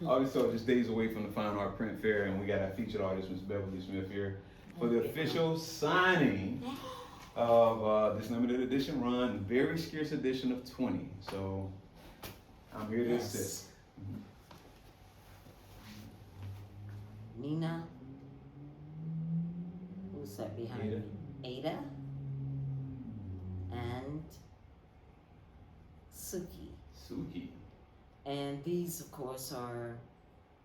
always thought just days away from the Fine Art Print Fair, and we got our featured artist, Miss Beverly Smith, here for the official signing of this limited edition run, very scarce edition of 20. So I'm here to assist. Nina, who's that behind me? Ada and Suky. Suky. And these, of course, are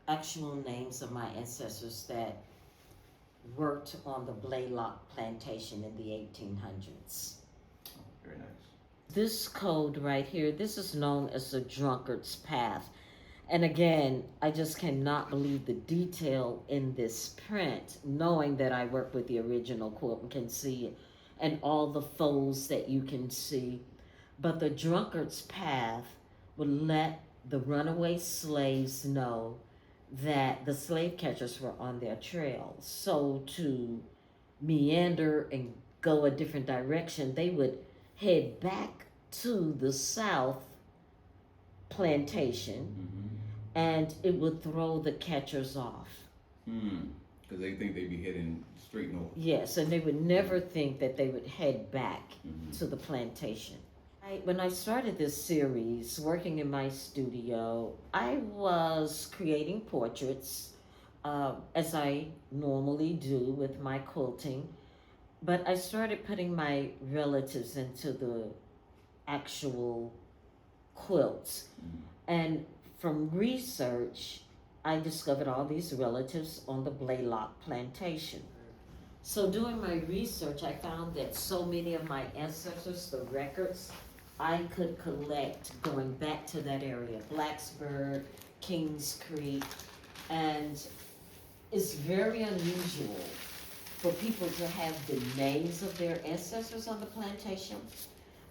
actual names of my ancestors that worked on the BAIA plantation in the 1800s. Oh, very nice. This code right here, this is known as the drunkard's path. And again, I just cannot believe the detail in this print, knowing that I work with the original quilt and can see it, and all the folds that you can see. But the drunkard's path would let the runaway slaves know that the slave catchers were on their trail. So to meander and go a different direction, they would head back to the south plantation, and it would throw the catchers off. Because they think they'd be heading straight north. Yes, and they would never think that they would head back to the plantation. When I started this series, working in my studio, I was creating portraits, as I normally do with my quilting, but I started putting my relatives into the actual quilts. And from research, I discovered all these relatives on the BAIA plantation. So doing my research, I found that so many of my ancestors, the records I could collect going back to that area, Blacksburg, Kings Creek, and it's very unusual for people to have the names of their ancestors on the plantation,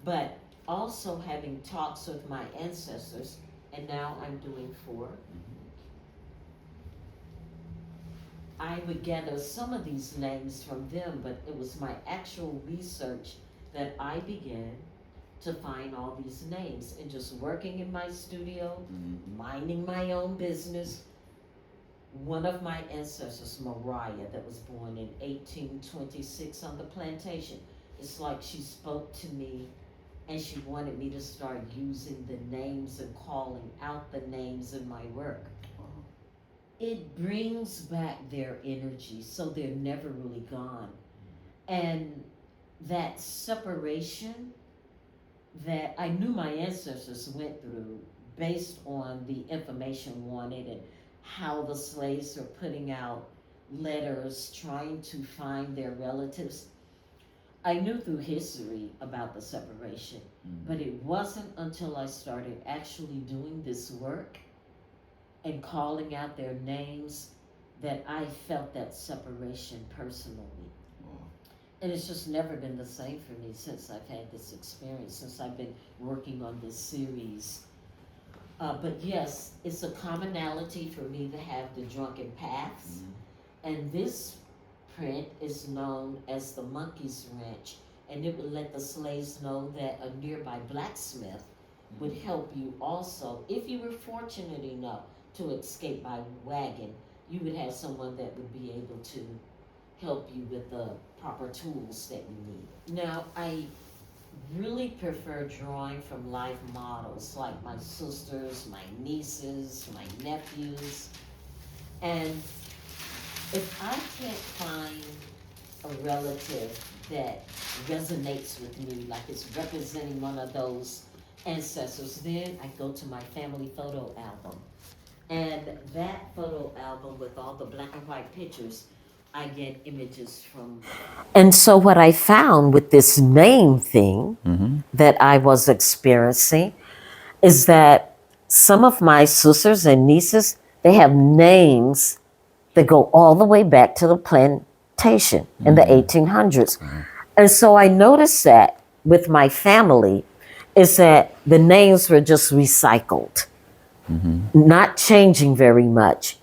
but also having talks with my ancestors, and now I'm doing 4. I would gather some of these names from them, but it was my actual research that I began to find all these names, and just working in my studio, minding my own business. One of my ancestors, Mariah, that was born in 1826 on the plantation, it's like she spoke to me and she wanted me to start using the names and calling out the names in my work. It brings back their energy, so they're never really gone. And that separation that I knew my ancestors went through based on the information wanted and how the slaves were putting out letters trying to find their relatives. I knew through history about the separation, but it wasn't until I started actually doing this work and calling out their names that I felt that separation personally. And it's just never been the same for me since I've had this experience, since I've been working on this series. But yes, it's a commonality for me to have the drunken paths. And this print is known as the monkey's wrench. And it would let the slaves know that a nearby blacksmith would help you also. If you were fortunate enough to escape by wagon, you would have someone that would be able to help you with the proper tools that you need. Now, I really prefer drawing from live models like my sisters, my nieces, my nephews. And if I can't find a relative that resonates with me, like it's representing one of those ancestors, then I go to my family photo album. And that photo album with all the black and white pictures, I get images from. And so what I found with this name thing that I was experiencing is that some of my sisters and nieces, they have names that go all the way back to the plantation in the 1800s. And so I noticed that with my family is that the names were just recycled, not changing very much.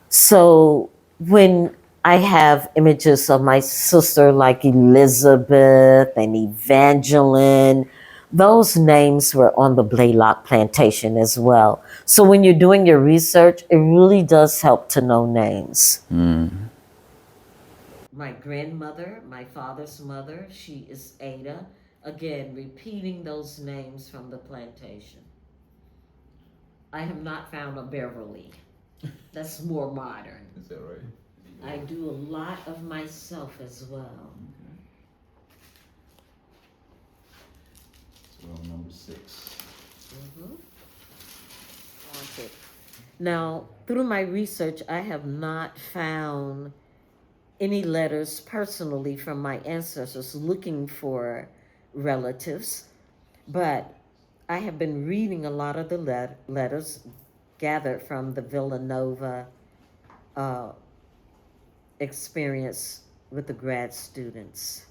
So when I have images of my sister like Elizabeth and Evangeline, Those names were on the Blaylock plantation as well. So when you're doing your research, it really does help to know names. My grandmother, my father's mother, she is Ada. Again, repeating those names from the plantation. I have not found a Beverly. That's more modern. Is that right? I do a lot of myself as well. So number 6. Wanted. Now, through my research, I have not found any letters personally from my ancestors looking for relatives, but I have been reading a lot of the letters gathered from the Villanova uh, experience with the grad students.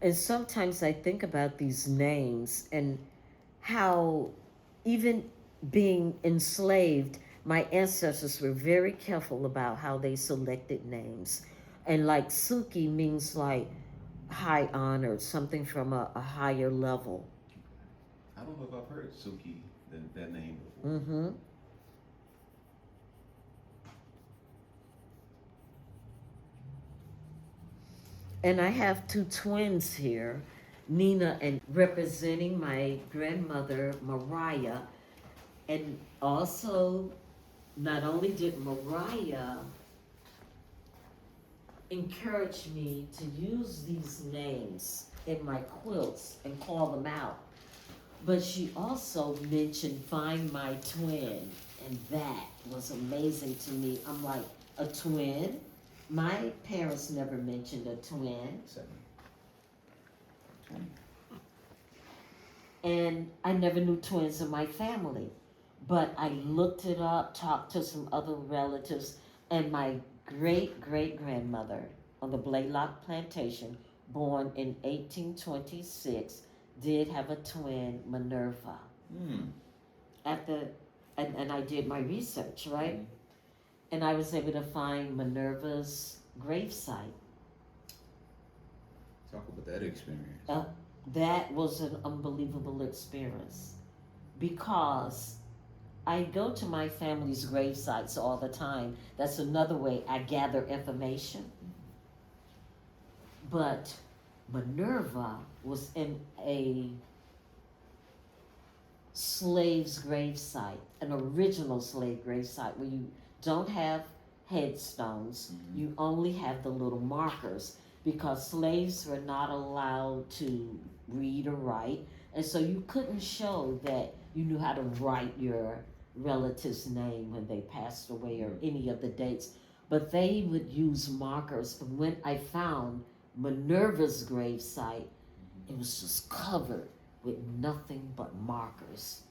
And sometimes I think about these names and how, even being enslaved, my ancestors were very careful about how they selected names. And like Suky means like high honored, something from a higher level. I don't know if I've heard Suki, that name before. Mm-hmm. And I have two twins here, Nina and representing my grandmother, Mariah. And also, not only did Mariah encourage me to use these names in my quilts and call them out, but she also mentioned find my twin, and that was amazing to me. I'm like, a twin? My parents never mentioned a twin. 7. And I never knew twins in my family. But I looked it up, talked to some other relatives, and my great great grandmother on the Blaylock plantation, born in 1826, did have a twin, Minerva. At the and I did my research, right? And I was able to find Minerva's gravesite. Talk about that experience. That was an unbelievable experience because I go to my family's grave sites all the time. That's another way I gather information. But Minerva was in a slave's grave site, an original slave grave site where you don't have headstones, you only have the little markers because slaves were not allowed to read or write, and so you couldn't show that you knew how to write your relative's name when they passed away or any of the dates, but they would use markers. But when I found Minerva's grave site, it was just covered with nothing but markers.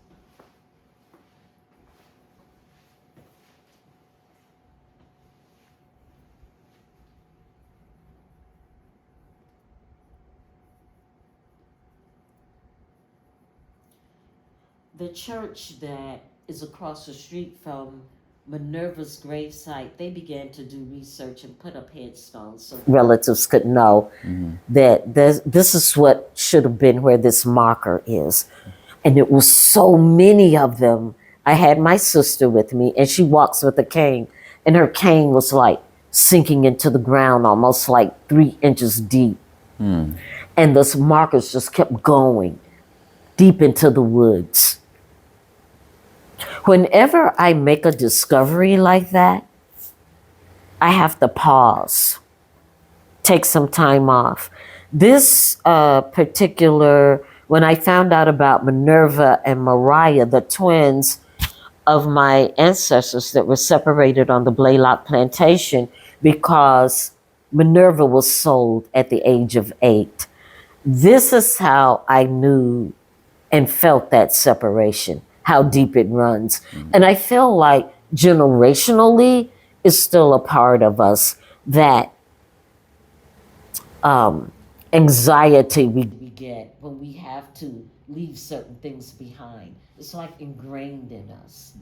The church that is across the street from Minerva's gravesite, they began to do research and put up headstones so relatives could know that this is what should have been where this marker is. And it was so many of them. I had my sister with me, and she walks with a cane, and her cane was like sinking into the ground almost like 3 inches deep. And those markers just kept going deep into the woods. Whenever I make a discovery like that, I have to pause, take some time off. This particular, when I found out about Minerva and Mariah, the twins of my ancestors that were separated on the Blaylock plantation because Minerva was sold at the age of 8. This is how I knew and felt that separation, how deep it runs. And I feel like generationally is still a part of us, that anxiety we get when we have to leave certain things behind. It's like ingrained in us.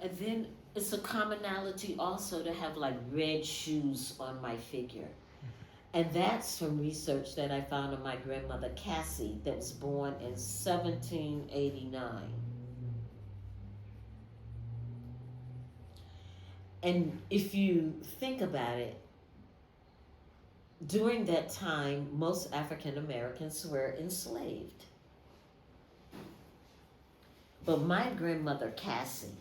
And then it's a commonality also to have like red shoes on my figure. And that's from research that I found on my grandmother Cassie, that was born in 1789. And if you think about it, during that time, most African Americans were enslaved. But my grandmother Cassie,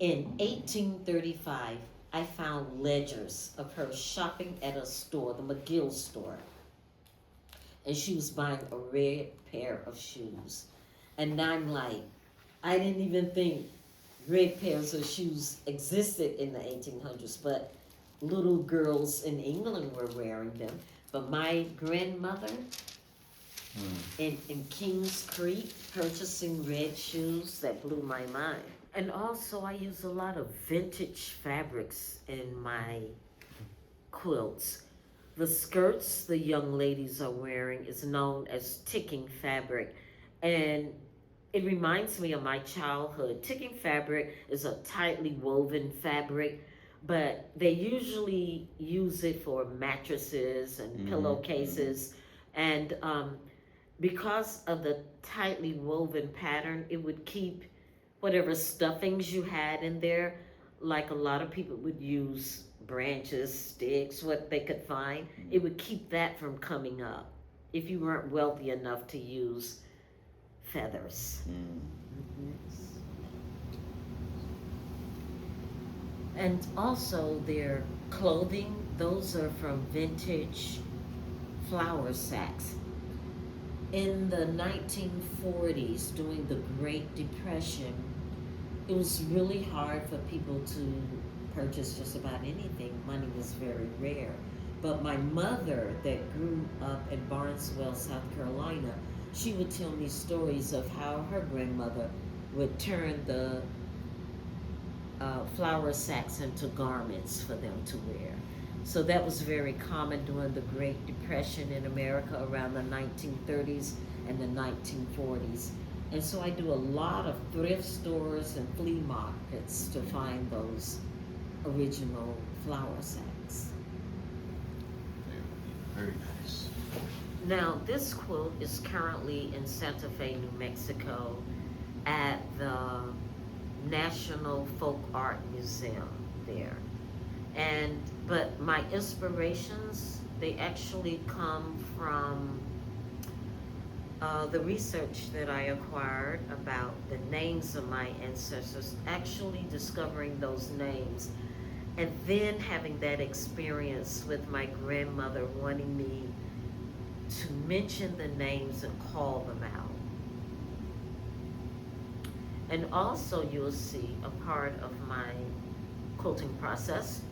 in 1835, I found ledgers of her shopping at a store, the McGill store. And she was buying a red pair of shoes. And I'm like, I didn't even think red pairs of shoes existed in the 1800s, but little girls in England were wearing them. But my grandmother in Kings Creek purchasing red shoes, that blew my mind. And also I use a lot of vintage fabrics in my quilts. The skirts the young ladies are wearing is known as ticking fabric. And it reminds me of my childhood. Ticking fabric is a tightly woven fabric, but they usually use it for mattresses and pillowcases. And because of the tightly woven pattern, it would keep whatever stuffings you had in there. Like a lot of people would use branches, sticks, what they could find. It would keep that from coming up if you weren't wealthy enough to use feathers. And also their clothing, those are from vintage flour sacks. In the 1940s, during the Great Depression, it was really hard for people to purchase just about anything. Money was very rare. But my mother, that grew up in Barnesville, South Carolina, she would tell me stories of how her grandmother would turn the flour sacks into garments for them to wear. So that was very common during the Great Depression in America around the 1930s and the 1940s. And so I do a lot of thrift stores and flea markets to find those original flour sacks. Very nice. Now, this quilt is currently in Santa Fe, New Mexico at the National Folk Art Museum there. But my inspirations, they actually come from the research that I acquired about the names of my ancestors, actually discovering those names, and then having that experience with my grandmother wanting me to mention the names and call them out. And also you'll see a part of my quilting process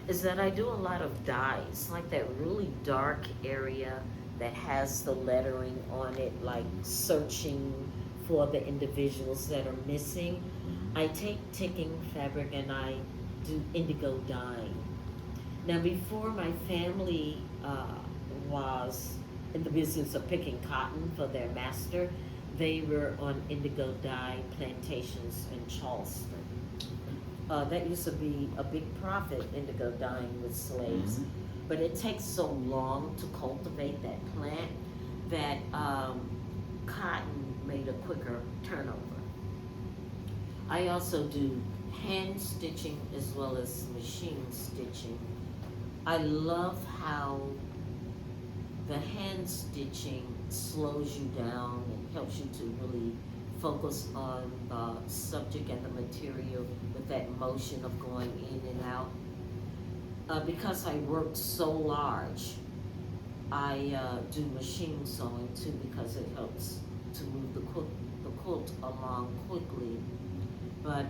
is that I do a lot of dyes, like that really dark area that has the lettering on it, like searching for the individuals that are missing. I take ticking fabric and I do indigo dyeing. Now, before my family was in the business of picking cotton for their master, they were on indigo dye plantations in Charleston. That used to be a big profit, indigo dyeing with slaves. But it takes so long to cultivate that plant that cotton made a quicker turnover. I also do hand stitching as well as machine stitching. I love how the hand stitching slows you down and helps you to really focus on the subject and the material with that motion of going in and out. Because I work so large, I do machine sewing too, because it helps to move the quilt along quickly. But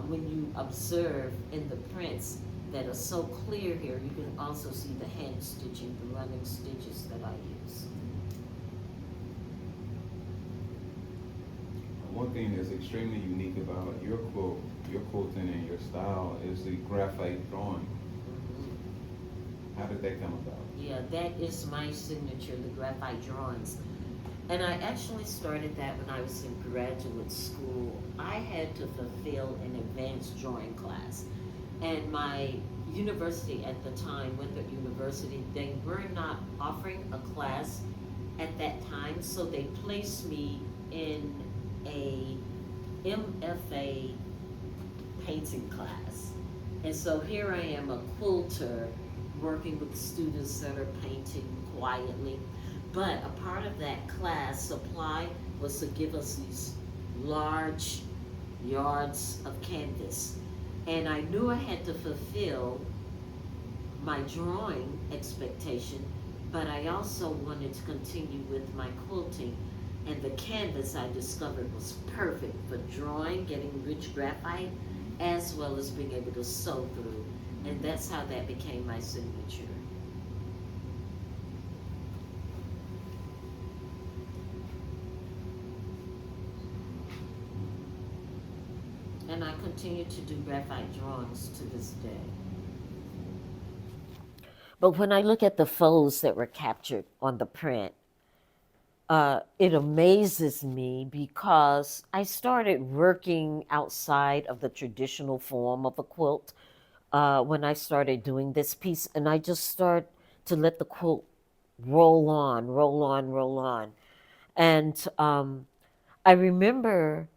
when you observe in the prints that are so clear here, you can also see the hand stitching, the running stitches that I use. One thing that's extremely unique about your quilt, your quilting and your style is the graphite drawing. How did that come about? Yeah, that is my signature, the graphite drawings. And I actually started that when I was in graduate school. I had to fulfill an advanced drawing class. And my university at the time, Winthrop University, they were not offering a class at that time, so they placed me in a MFA painting class. And so here I am, a quilter, working with students that are painting quietly. But a part of that class supply was to give us these large yards of canvas. And I knew I had to fulfill my drawing expectation, but I also wanted to continue with my quilting. And the canvas I discovered was perfect for drawing, getting rich graphite, as well as being able to sew through. And that's how that became my signature. And I continue to do graphite drawings to this day. But when I look at the photos that were captured on the print, it amazes me because I started working outside of the traditional form of a quilt when I started doing this piece, and I just started to let the quilt roll on, roll on, roll on. And I remember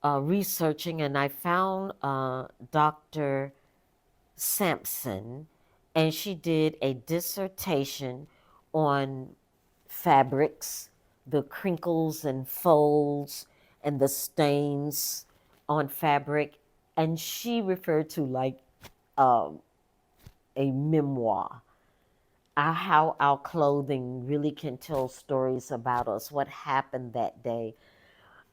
researching, and I found Dr. Sampson, and she did a dissertation on fabrics, the crinkles and folds and the stains on fabric. And she referred to like um, a memoir, how our clothing really can tell stories about us, what happened that day.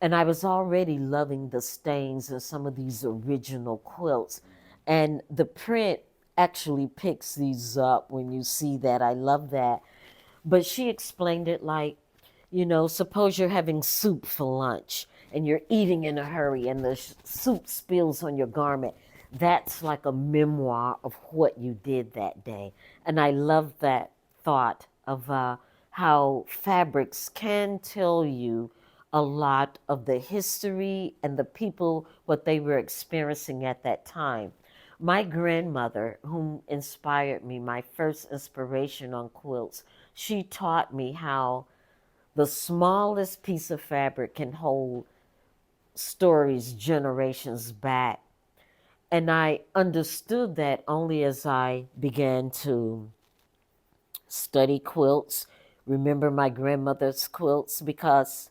And I was already loving the stains of some of these original quilts. And the print actually picks these up when you see that. I love that. But she explained it like, suppose you're having soup for lunch and you're eating in a hurry and the soup spills on your garment. That's like a memoir of what you did that day. And I love that thought of how fabrics can tell you a lot of the history and the people, what they were experiencing at that time. My grandmother, whom inspired me, my first inspiration on quilts, she taught me how the smallest piece of fabric can hold stories generations back. And I understood that only as I began to study quilts, remember my grandmother's quilts, because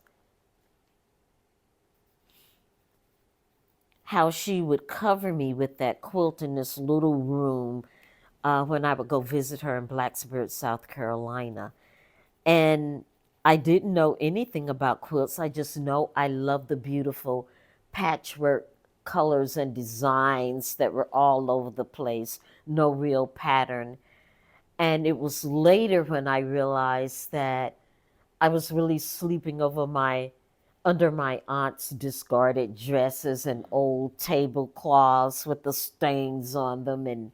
how she would cover me with that quilt in this little room when I would go visit her in Blacksburg, South Carolina. And I didn't know anything about quilts. I just know I love the beautiful patchwork colors and designs that were all over the place, no real pattern. And it was later when I realized that I was really sleeping under my aunt's discarded dresses and old tablecloths with the stains on them and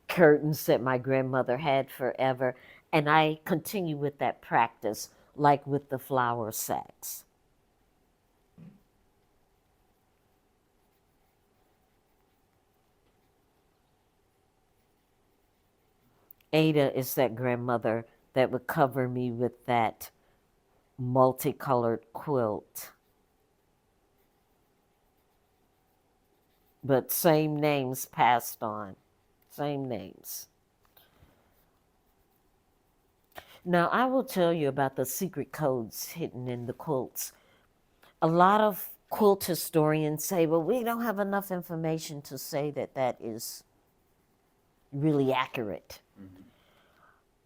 curtains that my grandmother had forever. And I continue with that practice, like with the flour sacks. Ada is that grandmother that would cover me with that multicolored quilt. But same names passed on. Same names. Now, I will tell you about the secret codes hidden in the quilts. A lot of quilt historians say, well, we don't have enough information to say that that is really accurate.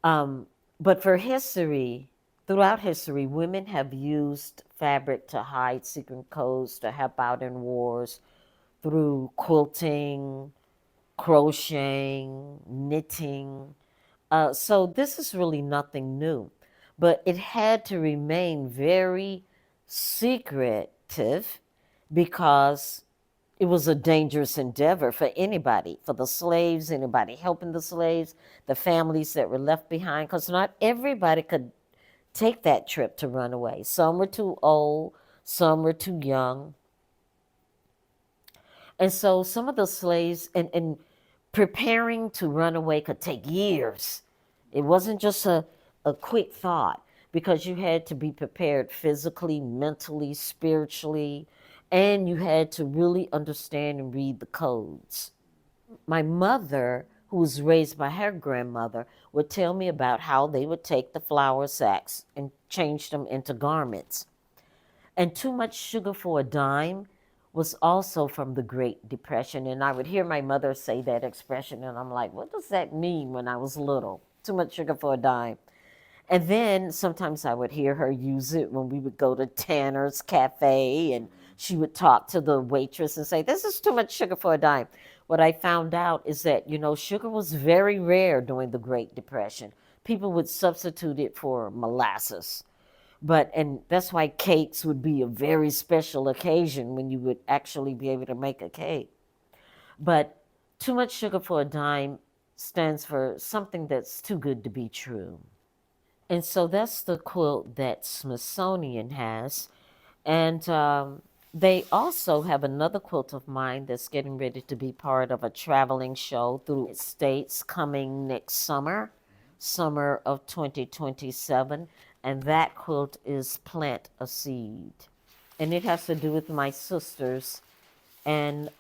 But for history, throughout history, women have used fabric to hide secret codes, to help out in wars through quilting, crocheting, knitting. So this is really nothing new, but it had to remain very secretive because it was a dangerous endeavor for anybody, for the slaves, anybody helping the slaves, the families that were left behind, because not everybody could take that trip to run away. Some were too old, some were too young. And so some of the slaves, and preparing to run away could take years. It wasn't just a quick thought, because you had to be prepared physically, mentally, spiritually, and you had to really understand and read the codes. My mother, who was raised by her grandmother, would tell me about how they would take the flour sacks and change them into garments. And too much sugar for a dime was also from the Great Depression. And I would hear my mother say that expression, and I'm like, what does that mean when I was little? Too much sugar for a dime. And then sometimes I would hear her use it when we would go to Tanner's Cafe, and she would talk to the waitress and say, this is too much sugar for a dime. What I found out is that, sugar was very rare during the Great Depression. People would substitute it for molasses. And that's why cakes would be a very special occasion when you would actually be able to make a cake. But too much sugar for a dime stands for something that's too good to be true. And so that's the quilt that Smithsonian has. And they also have another quilt of mine that's getting ready to be part of a traveling show through the States coming next summer of 2027. And that quilt is Plant a Seed. And it has to do with my sisters and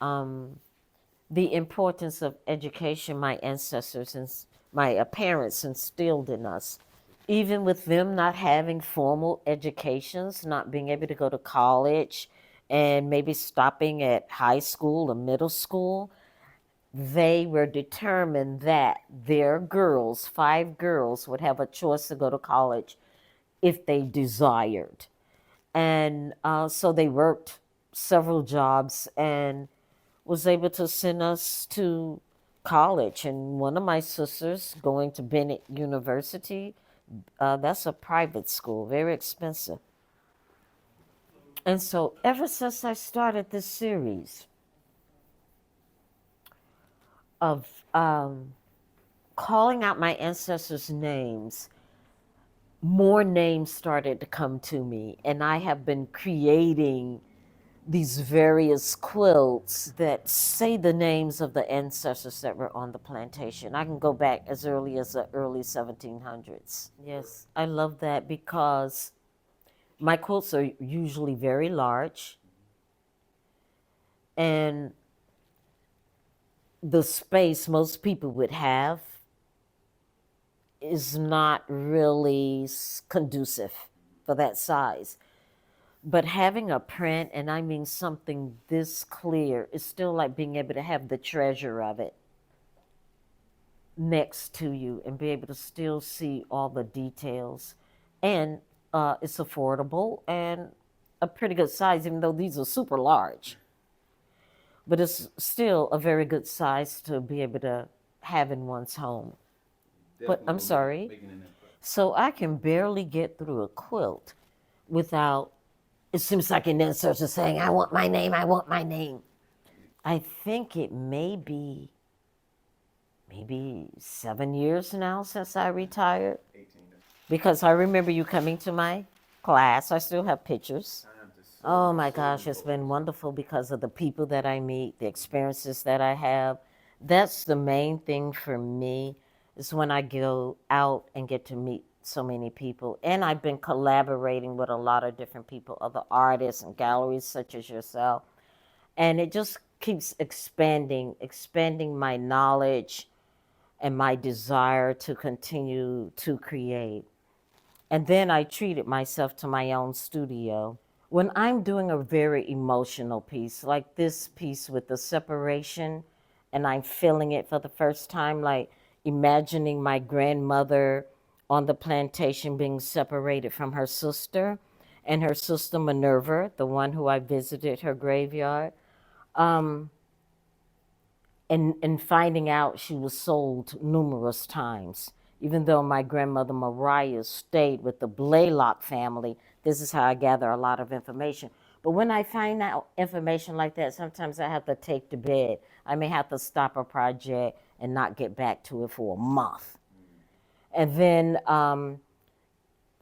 the importance of education my ancestors and my parents instilled in us. Even with them not having formal educations, not being able to go to college, and maybe stopping at high school or middle school, they were determined that their girls, 5 girls, would have a choice to go to college if they desired. And so they worked several jobs and was able to send us to college. And one of my sisters going to Bennett University, that's a private school, very expensive. And so ever since I started this series of calling out my ancestors' names, more names started to come to me. And I have been creating these various quilts that say the names of the ancestors that were on the plantation. I can go back as early as the early 1700s. Yes, I love that because my quilts are usually very large, and the space most people would have is not really conducive for that size. But having a print, and I mean something this clear, is still like being able to have the treasure of it next to you and be able to still see all the details. And it's affordable and a pretty good size, even though these are super large. But it's still a very good size to be able to have in one's home. But I'm sorry. So I can barely get through a quilt without, it seems like an ancestor saying, I want my name, I want my name. I think it may be maybe 7 years now since I retired. 18. Because I remember you coming to my class. I still have pictures. Oh my gosh, it's been wonderful because of the people that I meet, the experiences that I have. That's the main thing for me, is when I go out and get to meet so many people. And I've been collaborating with a lot of different people, other artists and galleries such as yourself. And it just keeps expanding my knowledge and my desire to continue to create. And then I treated myself to my own studio. When I'm doing a very emotional piece, like this piece with the separation, and I'm feeling it for the first time, like imagining my grandmother on the plantation being separated from her sister, and her sister Minerva, the one who I visited her graveyard, and finding out she was sold numerous times. Even though my grandmother Mariah stayed with the Blaylock family, this is how I gather a lot of information. But when I find out information like that, sometimes I have to take to bed. I may have to stop a project and not get back to it for a month. And then,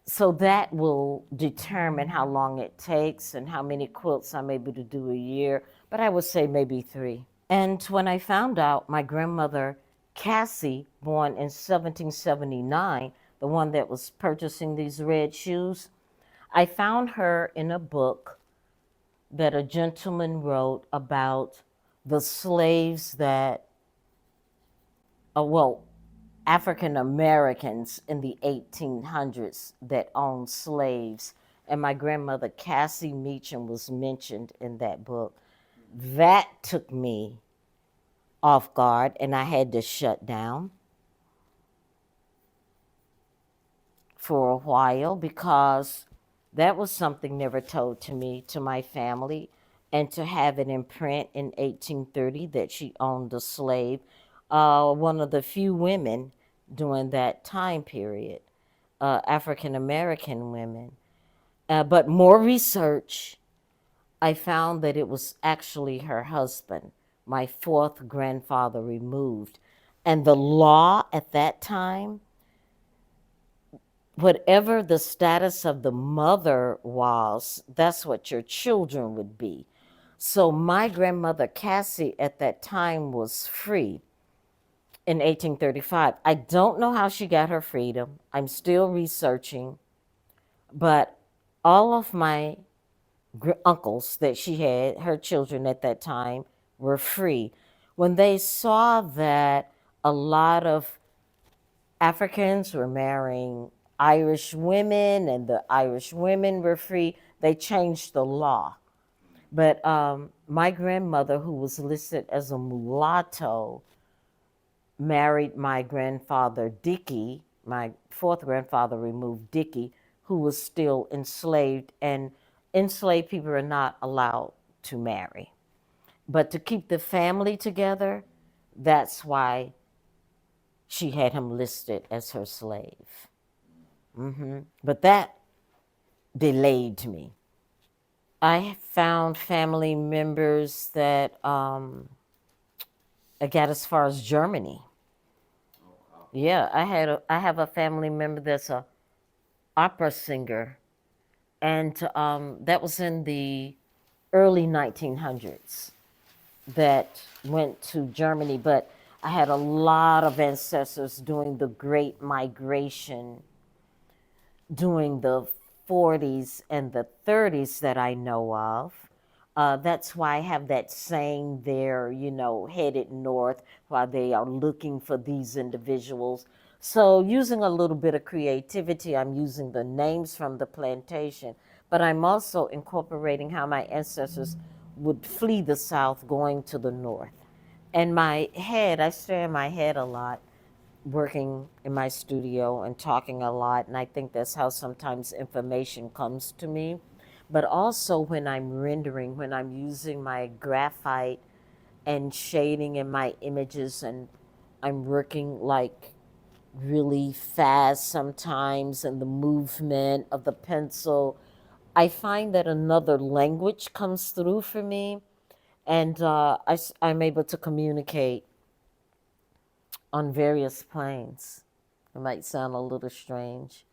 so that will determine how long it takes and how many quilts I'm able to do a year. But I would say maybe 3. And when I found out my grandmother Cassie, born in 1779, the one that was purchasing these red shoes, I found her in a book that a gentleman wrote about the slaves that, well, African Americans in the 1800s that owned slaves. And my grandmother Cassie Meacham was mentioned in that book. That took me off guard, and I had to shut down for a while because that was something never told to me, to my family, and to have it in print in 1830 that she owned a slave, one of the few women during that time period, African American women. But more research, I found that it was actually her husband, my fourth grandfather removed. And the law at that time, whatever the status of the mother was, that's what your children would be. So my grandmother Cassie at that time was free in 1835. I don't know how she got her freedom. I'm still researching, but all of my uncles that she had, her children at that time, were free. When they saw that a lot of Africans were marrying Irish women and the Irish women were free, they changed the law. But my grandmother, who was listed as a mulatto, married my grandfather Dickey, my fourth grandfather removed Dickey, who was still enslaved, and enslaved people are not allowed to marry. But to keep the family together, that's why she had him listed as her slave. But that delayed me. I found family members that I got as far as Germany. Yeah, I have a family member that's a opera singer, and that was in the early 1900s that went to Germany. But I had a lot of ancestors during the Great Migration during the 40s and the 30s that I know of. That's why I have that saying there, headed north while they are looking for these individuals. So using a little bit of creativity, I'm using the names from the plantation, but I'm also incorporating how my ancestors would flee the South going to the North. And I stare in my head a lot, working in my studio and talking a lot, and I think that's how sometimes information comes to me. But also when I'm rendering, when I'm using my graphite and shading in my images, and I'm working like really fast sometimes, and the movement of the pencil, I find that another language comes through for me, and I'm able to communicate on various planes. It might sound a little strange.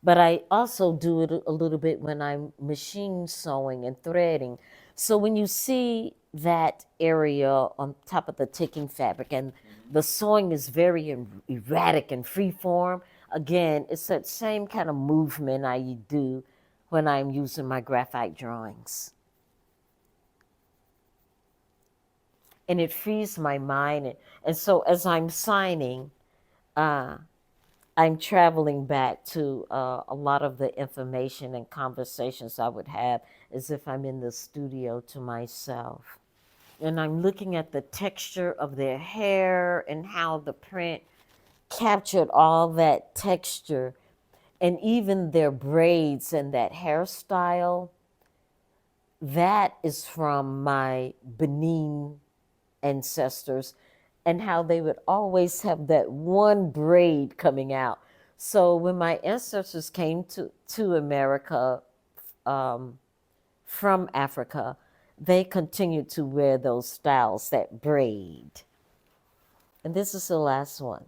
But I also do it a little bit when I'm machine sewing and threading. So when you see that area on top of the ticking fabric and the sewing is very erratic and free form, again, it's that same kind of movement I do when I'm using my graphite drawings. And it frees my mind. And so as I'm signing, I'm traveling back to a lot of the information and conversations I would have as if I'm in the studio to myself. And I'm looking at the texture of their hair and how the print captured all that texture, and even their braids and that hairstyle. That is from my Benin ancestors, and how they would always have that one braid coming out. So when my ancestors came to America from Africa, they continued to wear those styles, that braid. And this is the last one.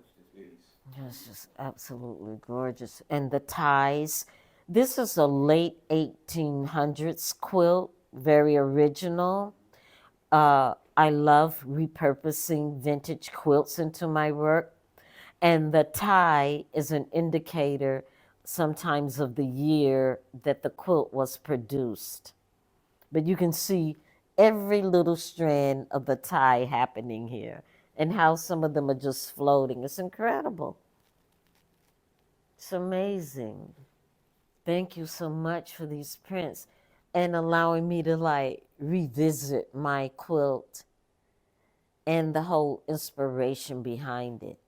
It's just absolutely gorgeous. And the ties. This is a late 1800s quilt, very original. I love repurposing vintage quilts into my work. And the tie is an indicator sometimes of the year that the quilt was produced. But you can see every little strand of the tie happening here and how some of them are just floating. It's incredible. It's amazing. Thank you so much for these prints and allowing me to like revisit my quilt and the whole inspiration behind it.